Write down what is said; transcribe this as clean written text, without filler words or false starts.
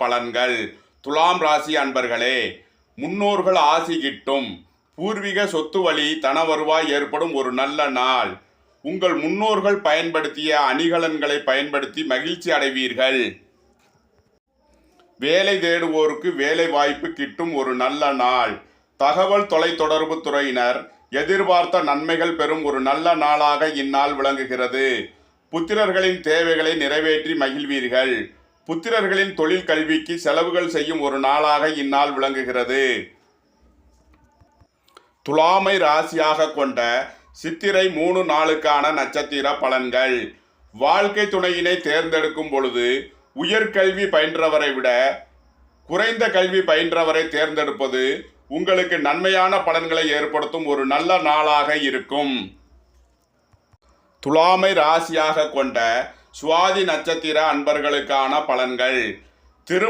பலன்கள். துலாம் ராசி அன்பர்களே, முன்னோர்கள் ஆசி கிட்டும். பூர்வீக சொத்து வழி தன வருவாய் ஏற்படும் ஒரு நல்ல நாள். உங்கள் முன்னோர்கள் பயன்படுத்திய அணிகலன்களை பயன்படுத்தி மகிழ்ச்சி அடைவீர்கள். வேலை தேடுவோருக்கு வேலை வாய்ப்பு கிட்டும் ஒரு நல்ல நாள். தகவல் தொலைத்தொடர்பு துறையினர் எதிர்பார்த்த நன்மைகள் பெறும் ஒரு நல்ல நாளாக இந்நாள் விளங்குகிறது. புத்திரர்களின் தேவைகளை நிறைவேற்றி மகிழ்வீர்கள். புத்திரர்களின் தொழில் கல்விக்கு செலவுகள் செய்யும் ஒரு நாளாக இந்நாள் விளங்குகிறது. துலாமை ராசியாக கொண்ட சித்திரை 3 நாளுக்கான நட்சத்திர பலன்கள். வாழ்க்கை துணையினை தேர்ந்தெடுக்கும் பொழுது உயர்கல்வி பயின்றவரை விட குறைந்த கல்வி பயின்றவரை தேர்ந்தெடுப்பது உங்களுக்கு நன்மையான பலன்களை ஏற்படுத்தும் ஒரு நல்ல நாளாக இருக்கும். துலாமை ராசியாக கொண்ட சுவாதி நட்சத்திர அன்பர்களுக்கான பலன்கள்.